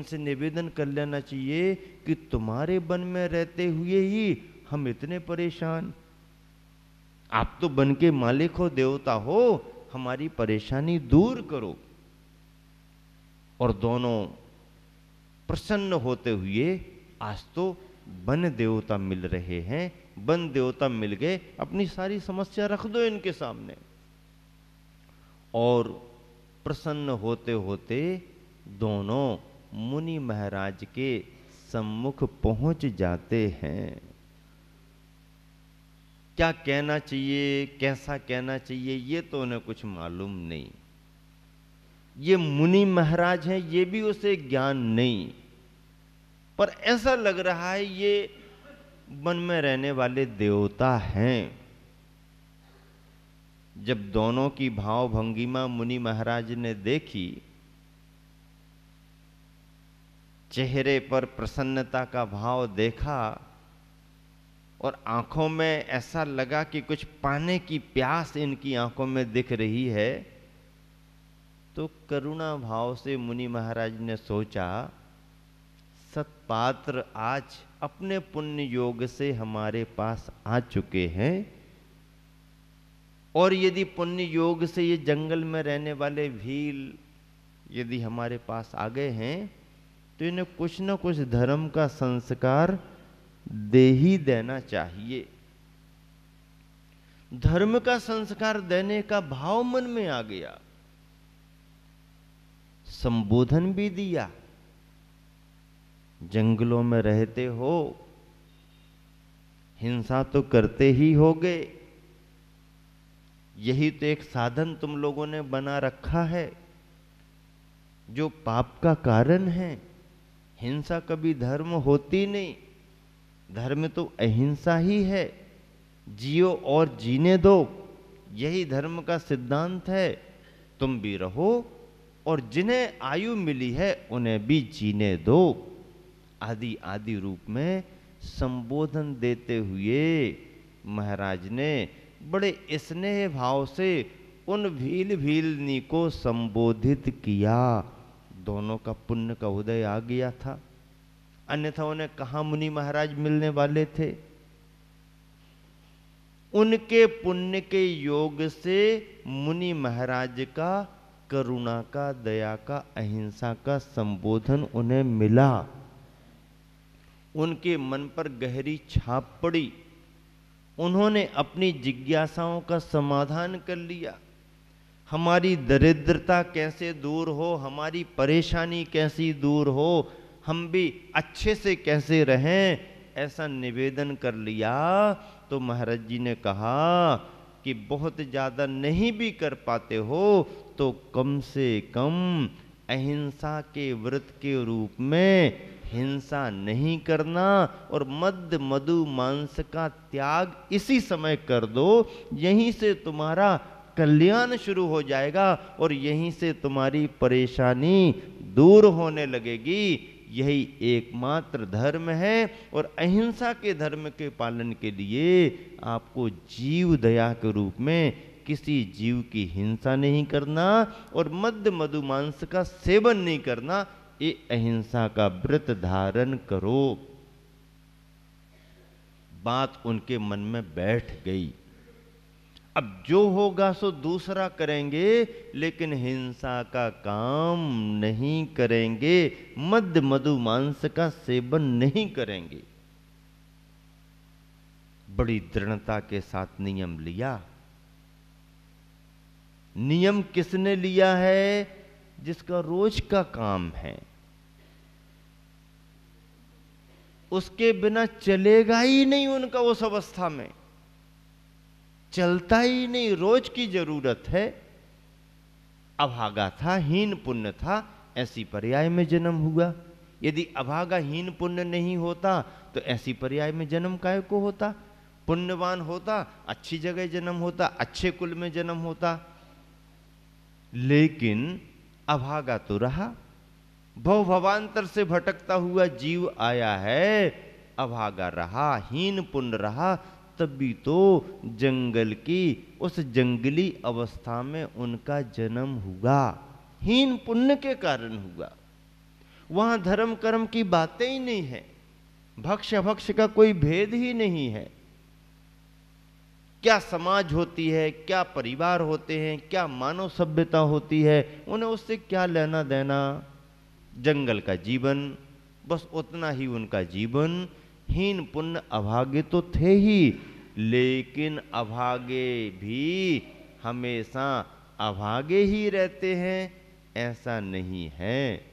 उनसे निवेदन कर लेना चाहिए कि तुम्हारे वन में रहते हुए ही हम इतने परेशान, आप तो वन के मालिक हो, देवता हो, हमारी परेशानी दूर करो। और दोनों प्रसन्न होते हुए आज तो वन देवता मिल रहे हैं, वन देवता मिल गए, अपनी सारी समस्या रख दो इनके सामने। और प्रसन्न होते होते दोनों मुनि महाराज के सम्मुख पहुंच जाते हैं। क्या कहना चाहिए, कैसा कहना चाहिए, ये तो उन्हें कुछ मालूम नहीं। ये मुनि महाराज हैं, ये भी उसे ज्ञान नहीं, पर ऐसा लग रहा है ये वन में रहने वाले देवता हैं। जब दोनों की भाव भंगिमा मुनि महाराज ने देखी, चेहरे पर प्रसन्नता का भाव देखा और आंखों में ऐसा लगा कि कुछ पाने की प्यास इनकी आंखों में दिख रही है, तो करुणा भाव से मुनि महाराज ने सोचा, सत्पात्र आज अपने पुण्य योग से हमारे पास आ चुके हैं, और यदि पुण्य योग से ये जंगल में रहने वाले भील यदि हमारे पास आ गए हैं, तो इन्हें कुछ न कुछ धर्म का संस्कार दे ही देना चाहिए। धर्म का संस्कार देने का भाव मन में आ गया, संबोधन भी दिया। जंगलों में रहते हो, हिंसा तो करते ही होगे, यही तो एक साधन तुम लोगों ने बना रखा है जो पाप का कारण है। हिंसा कभी धर्म होती नहीं, धर्म तो अहिंसा ही है। जियो और जीने दो, यही धर्म का सिद्धांत है। तुम भी रहो और जिन्हें आयु मिली है उन्हें भी जीने दो। आदि आदि रूप में संबोधन देते हुए महाराज ने बड़े स्नेह भाव से उन भील भीलनी को संबोधित किया। दोनों का पुण्य का उदय आ गया था, अन्यथा उन्हें कहाँ मुनि महाराज मिलने वाले थे। उनके पुण्य के योग से मुनि महाराज का करुणा का, दया का, अहिंसा का संबोधन उन्हें मिला। उनके मन पर गहरी छाप पड़ी। उन्होंने अपनी जिज्ञासाओं का समाधान कर लिया। हमारी दरिद्रता कैसे दूर हो, हमारी परेशानी कैसी दूर हो, हम भी अच्छे से कैसे रहें, ऐसा निवेदन कर लिया। तो महाराज जी ने कहा कि बहुत ज़्यादा नहीं भी कर पाते हो तो कम से कम अहिंसा के व्रत के रूप में हिंसा नहीं करना और मद्य मधु मांस का त्याग इसी समय कर दो। यहीं से तुम्हारा कल्याण शुरू हो जाएगा और यहीं से तुम्हारी परेशानी दूर होने लगेगी। यही एकमात्र धर्म है और अहिंसा के धर्म के पालन के लिए आपको जीव दया के रूप में किसी जीव की हिंसा नहीं करना और मद्य मधु मांस का सेवन नहीं करना। ये अहिंसा का व्रत धारण करो। बात उनके मन में बैठ गई। अब जो होगा सो दूसरा करेंगे, लेकिन हिंसा का काम नहीं करेंगे, मद्य मधु मांस का सेवन नहीं करेंगे। बड़ी दृढ़ता के साथ नियम लिया। नियम किसने लिया है? जिसका रोज का काम है, उसके बिना चलेगा ही नहीं उनका, उस अवस्था में चलता ही नहीं, रोज की जरूरत है। अभागा था, हीन पुण्य था, ऐसी पर्याय में जन्म हुआ। यदि अभागा हीन पुण्य नहीं होता तो ऐसी पर्याय में जन्म काहे को होता? पुण्यवान होता, अच्छी जगह जन्म होता, अच्छे कुल में जन्म होता। लेकिन अभागा तो रहा, भव भवांतर से भटकता हुआ जीव आया है, अभागा रहा, हीन पुण्य रहा, तभी तो जंगल की उस जंगली अवस्था में उनका जन्म हुआ। हीन पुण्य के कारण हुआ। वहां धर्म कर्म की बातें ही नहीं है, भक्ष अभक्ष का कोई भेद ही नहीं है। क्या समाज होती है, क्या परिवार होते हैं, क्या मानव सभ्यता होती है, उन्हें उससे क्या लेना देना। जंगल का जीवन, बस उतना ही उनका जीवन। हीन पुण्य अभागे तो थे ही, लेकिन अभागे भी हमेशा अभागे ही रहते हैं ऐसा नहीं है।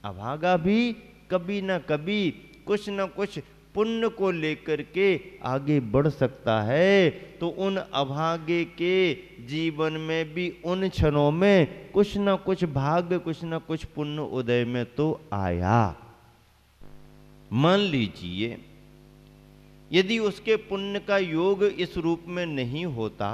अभागा भी कभी ना कभी कुछ ना कुछ पुण्य को लेकर के आगे बढ़ सकता है। तो उन अभागे के जीवन में भी उन क्षणों में कुछ ना कुछ भाग्य, कुछ ना कुछ पुण्य उदय में तो आया। मान लीजिए यदि उसके पुण्य का योग इस रूप में नहीं होता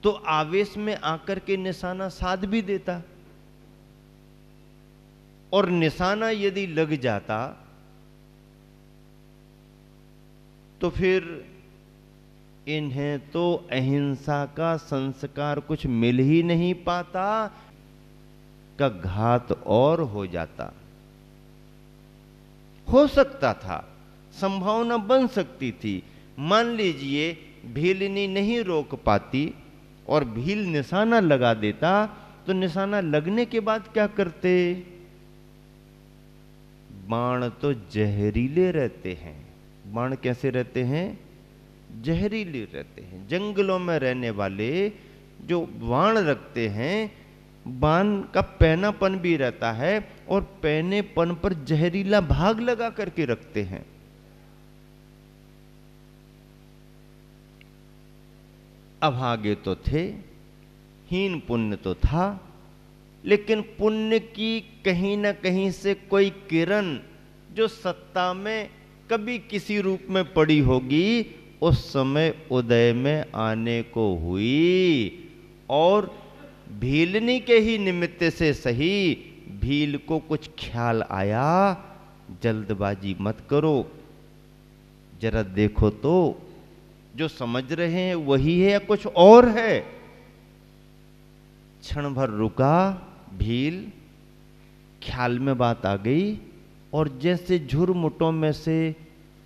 तो आवेश में आकर के निशाना साध भी देता, और निशाना यदि लग जाता तो फिर इन्हें तो अहिंसा का संस्कार कुछ मिल ही नहीं पाता, का घात और हो जाता। हो सकता था, संभावना बन सकती थी। मान लीजिए भीलनी नहीं रोक पाती और भील निशाना लगा देता, तो निशाना लगने के बाद क्या करते? बाण तो जहरीले रहते हैं। बाण कैसे रहते हैं? जहरीले रहते हैं। जंगलों में रहने वाले जो बाण रखते हैं, बाण का पैनापन भी रहता है और पैनेपन पर जहरीला भाग लगा करके रखते हैं। अभागे तो थे, हीन पुण्य तो था, लेकिन पुण्य की कहीं ना कहीं से कोई किरण जो सत्ता में कभी किसी रूप में पड़ी होगी, उस समय उदय में आने को हुई। और भीलनी के ही निमित्त से सही, भील को कुछ ख्याल आया, जल्दबाजी मत करो, जरा देखो तो जो समझ रहे हैं वही है या कुछ और है। क्षण भर रुका भील, ख्याल में बात आ गई, और जैसे झुरमुटों में से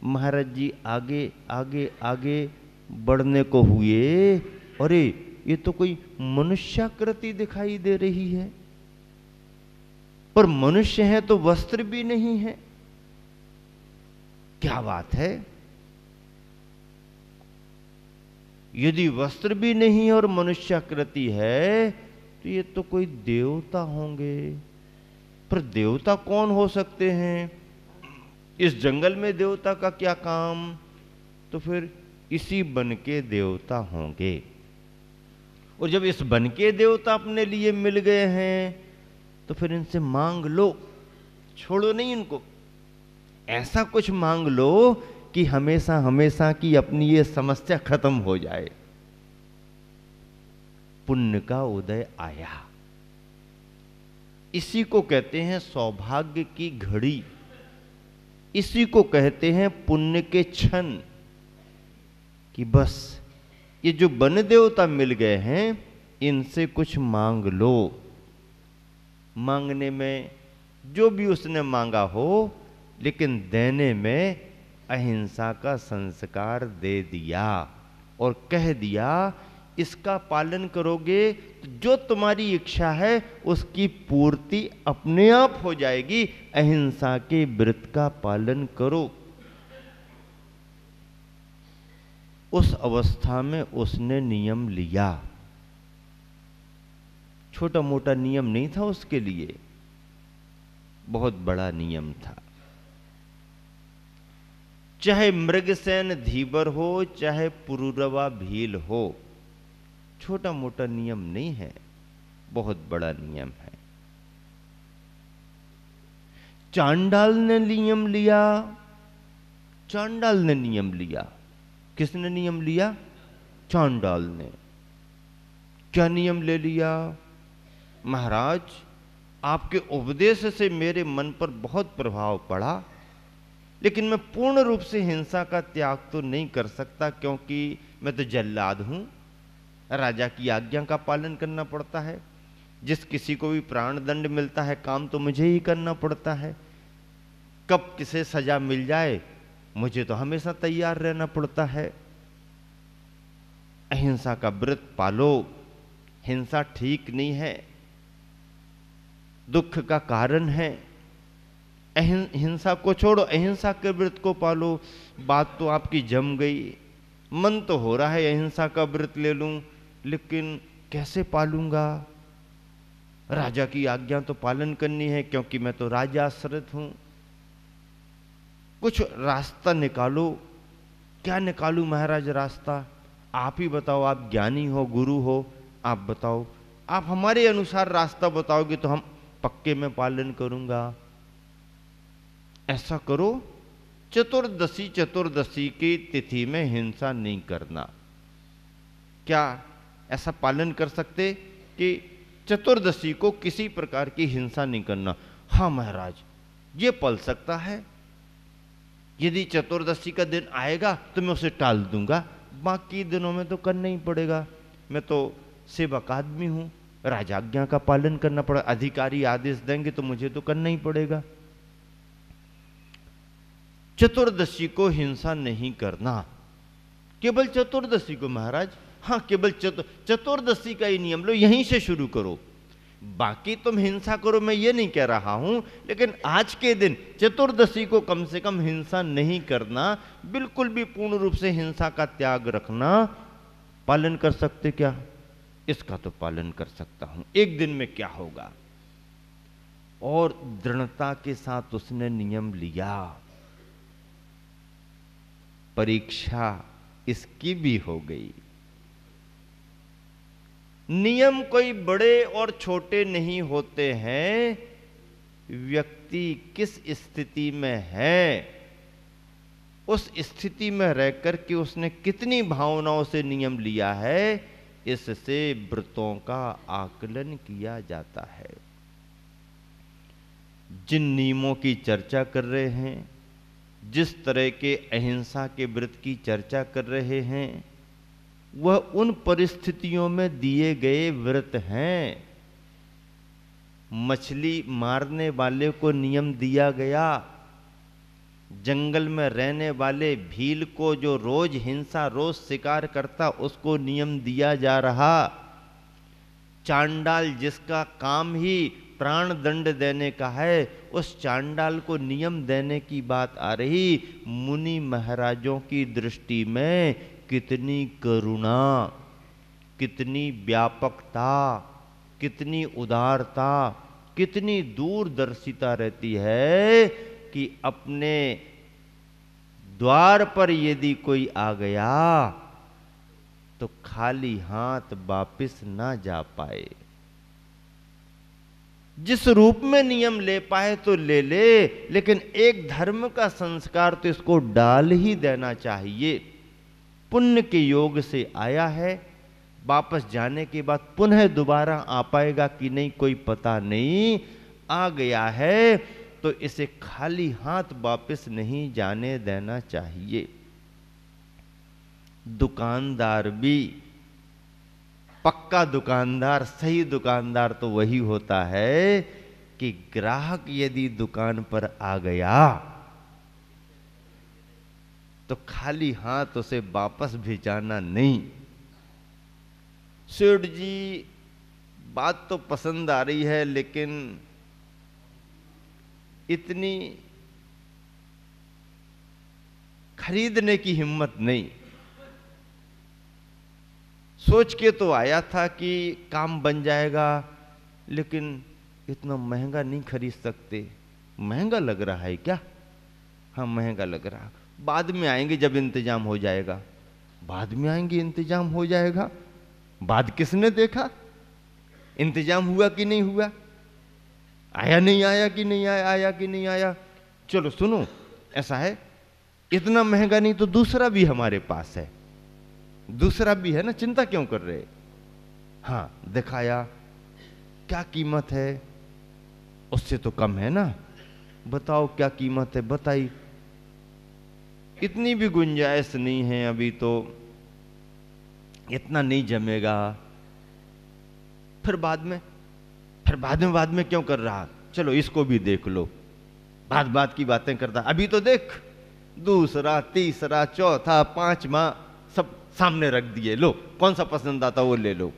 महाराज जी आगे आगे आगे बढ़ने को हुए, अरे ये तो कोई मनुष्याकृति दिखाई दे रही है, पर मनुष्य है तो वस्त्र भी नहीं है, क्या बात है। यदि वस्त्र भी नहीं और मनुष्याकृति है तो ये तो कोई देवता होंगे। पर देवता कौन हो सकते हैं? इस जंगल में देवता का क्या काम? तो फिर इसी बन के देवता होंगे। और जब इस बन के देवता अपने लिए मिल गए हैं तो फिर इनसे मांग लो, छोड़ो नहीं इनको। ऐसा कुछ मांग लो कि हमेशा हमेशा की अपनी ये समस्या खत्म हो जाए। पुण्य का उदय आया। इसी को कहते हैं सौभाग्य की घड़ी, इसी को कहते हैं पुण्य के क्षण, कि बस ये जो वन देवता मिल गए हैं इनसे कुछ मांग लो। मांगने में जो भी उसने मांगा हो, लेकिन देने में अहिंसा का संस्कार दे दिया और कह दिया इसका पालन करोगे तो जो तुम्हारी इच्छा है उसकी पूर्ति अपने आप हो जाएगी। अहिंसा के व्रत का पालन करो। उस अवस्था में उसने नियम लिया। छोटा मोटा नियम नहीं था उसके लिए, बहुत बड़ा नियम था। चाहे मृगसेन धीवर हो, चाहे पुरुरवा भील हो, छोटा मोटा नियम नहीं है, बहुत बड़ा नियम है। चांडाल ने नियम लिया, चांडाल ने नियम लिया। किसने नियम लिया? चांडाल ने। क्या नियम ले लिया? महाराज, आपके उपदेश से मेरे मन पर बहुत प्रभाव पड़ा, लेकिन मैं पूर्ण रूप से हिंसा का त्याग तो नहीं कर सकता, क्योंकि मैं तो जल्लाद हूं, राजा की आज्ञा का पालन करना पड़ता है। जिस किसी को भी प्राण दंड मिलता है काम तो मुझे ही करना पड़ता है। कब किसे सजा मिल जाए मुझे तो हमेशा तैयार रहना पड़ता है। अहिंसा का व्रत पालो। हिंसा ठीक नहीं है, दुख का कारण है। हिंसा को छोड़ो, अहिंसा के व्रत को पालो। बात तो आपकी जम गई। मन तो हो रहा है अहिंसा का व्रत ले लूं, लेकिन कैसे पालूंगा? राजा की आज्ञा तो पालन करनी है, क्योंकि मैं तो राजा आश्रित हूं। कुछ रास्ता निकालो। क्या निकालूं महाराज रास्ता? आप ही बताओ, आप ज्ञानी हो, गुरु हो, आप बताओ। आप हमारे अनुसार रास्ता बताओगे तो हम पक्के में पालन करूंगा। ऐसा करो, चतुर्दशी की तिथि में हिंसा नहीं करना। क्या ऐसा पालन कर सकते कि चतुर्दशी को किसी प्रकार की हिंसा नहीं करना? हाँ महाराज, ये पल सकता है। यदि चतुर्दशी का दिन आएगा तो मैं उसे टाल दूंगा, बाकी दिनों में तो करना ही पड़ेगा। मैं तो सेवक आदमी हूं, राजाज्ञा का पालन करना पड़ेगा। अधिकारी आदेश देंगे तो मुझे तो करना ही पड़ेगा। चतुर्दशी को हिंसा नहीं करना। केवल चतुर्दशी को महाराज? हाँ, केवल चतुर्दशी का ही नियम लो, यहीं से शुरू करो। बाकी तुम हिंसा करो, मैं ये नहीं कह रहा हूं, लेकिन आज के दिन चतुर्दशी को कम से कम हिंसा नहीं करना। बिल्कुल भी पूर्ण रूप से हिंसा का त्याग रखना। पालन कर सकते क्या? इसका तो पालन कर सकता हूं। एक दिन में क्या होगा? और दृढ़ता के साथ उसने नियम लिया। परीक्षा इसकी भी हो गई। नियम कोई बड़े और छोटे नहीं होते हैं, व्यक्ति किस स्थिति में है, उस स्थिति में रहकर के उसने कितनी भावनाओं से नियम लिया है, इससे व्रतों का आकलन किया जाता है। जिन नियमों की चर्चा कर रहे हैं, जिस तरह के अहिंसा के व्रत की चर्चा कर रहे हैं, वह उन परिस्थितियों में दिए गए व्रत हैं। मछली मारने वाले को नियम दिया गया। जंगल में रहने वाले भील को, जो रोज हिंसा, रोज शिकार करता, उसको नियम दिया जा रहा। चांडाल जिसका काम ही प्राण दंड देने का है, उस चांडाल को नियम देने की बात आ रही। मुनि महाराजों की दृष्टि में कितनी करुणा, कितनी व्यापकता, कितनी उदारता, कितनी दूरदर्शिता रहती है कि अपने द्वार पर यदि कोई आ गया तो खाली हाथ वापिस ना जा पाए। जिस रूप में नियम ले पाए तो ले ले, लेकिन एक धर्म का संस्कार तो इसको डाल ही देना चाहिए। पुण्य के योग से आया है, वापस जाने के बाद पुनः दोबारा आ पाएगा कि नहीं कोई पता नहीं। आ गया है तो इसे खाली हाथ वापस नहीं जाने देना चाहिए। दुकानदार भी, पक्का दुकानदार, सही दुकानदार तो वही होता है कि ग्राहक यदि दुकान पर आ गया तो खाली हाथ उसे वापस भेजाना नहीं। सेठ जी, बात तो पसंद आ रही है, लेकिन इतनी खरीदने की हिम्मत नहीं। सोच के तो आया था कि काम बन जाएगा, लेकिन इतना महंगा नहीं खरीद सकते। महंगा लग रहा है क्या? हाँ, महंगा लग रहा। बाद में आएंगे जब इंतजाम हो जाएगा। बाद में आएंगे, इंतजाम हो जाएगा। बाद किसने देखा? इंतजाम हुआ कि नहीं हुआ? आया नहीं आया कि नहीं आया, आया कि नहीं आया? चलो सुनो, ऐसा है, इतना महंगा नहीं तो दूसरा भी हमारे पास है। दूसरा भी है ना, चिंता क्यों कर रहे? हाँ, दिखाया। क्या कीमत है? उससे तो कम है ना। बताओ क्या कीमत है? बताई। इतनी भी गुंजाइश नहीं है, अभी तो इतना नहीं जमेगा। फिर बाद में फिर बाद में क्यों कर रहा, चलो इसको भी देख लो, बात की बातें करता, अभी तो देख, दूसरा तीसरा चौथा पांचवा सब सामने रख दिए, लो कौन सा पसंद आता वो ले लो,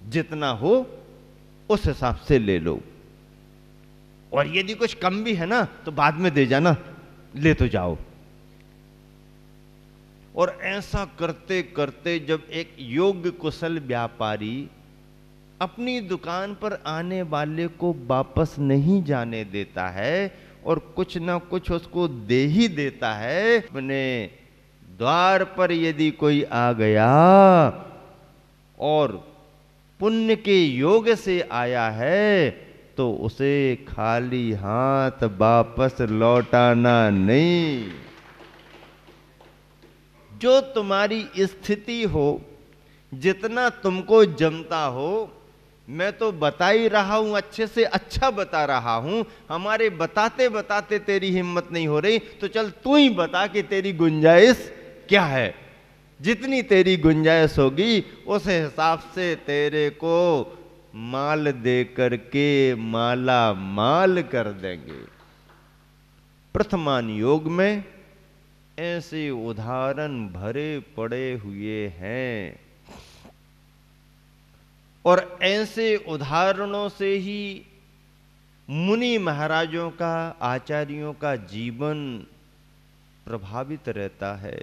जितना हो उस हिसाब से ले लो, और यदि कुछ कम भी है ना तो बाद में दे जाना, ले तो जाओ। और ऐसा करते करते जब एक योग्य कुशल व्यापारी अपनी दुकान पर आने वाले को वापस नहीं जाने देता है और कुछ ना कुछ उसको दे ही देता है, अपने द्वार पर यदि कोई आ गया और पुण्य के योग से आया है तो उसे खाली हाथ वापस लौटाना नहीं। जो तुम्हारी स्थिति हो, जितना तुमको जमता हो, मैं तो बता ही रहा हूं, अच्छे से अच्छा बता रहा हूं, हमारे बताते बताते तेरी हिम्मत नहीं हो रही, तो चल तू ही बता कि तेरी गुंजाइश क्या है। जितनी तेरी गुंजाइश होगी उस हिसाब से तेरे को माल दे करके माला माल कर देंगे। प्रथमान योग में ऐसे उदाहरण भरे पड़े हुए हैं और ऐसे उदाहरणों से ही मुनि महाराजों का, आचार्यों का जीवन प्रभावित रहता है।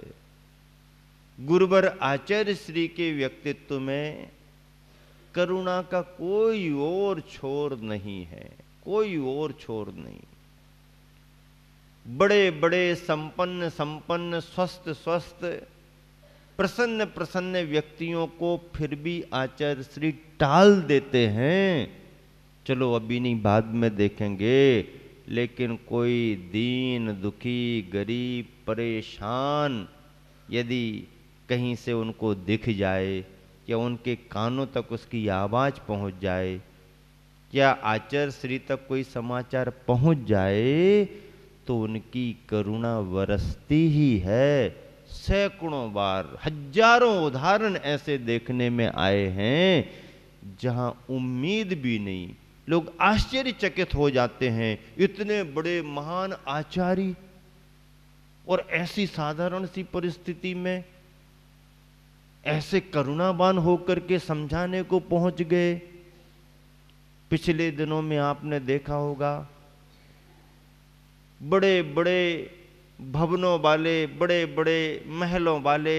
गुरुवर आचार्य श्री के व्यक्तित्व में करुणा का कोई और छोर नहीं है, कोई और छोर नहीं। बड़े बड़े संपन्न संपन्न स्वस्थ स्वस्थ प्रसन्न प्रसन्न व्यक्तियों को फिर भी आचार्य श्री टाल देते हैं, चलो अभी नहीं बाद में देखेंगे, लेकिन कोई दीन दुखी गरीब परेशान यदि कहीं से उनको दिख जाए या उनके कानों तक उसकी आवाज पहुंच जाए या आचार्य श्री तक कोई समाचार पहुंच जाए तो उनकी करुणा बरसती ही है। सैकड़ों बार, हजारों उदाहरण ऐसे देखने में आए हैं जहां उम्मीद भी नहीं, लोग आश्चर्यचकित हो जाते हैं, इतने बड़े महान आचार्य और ऐसी साधारण सी परिस्थिति में ऐसे करुणावान होकर के समझाने को पहुंच गए। पिछले दिनों में आपने देखा होगा, बड़े बड़े भवनों वाले, बड़े बड़े महलों वाले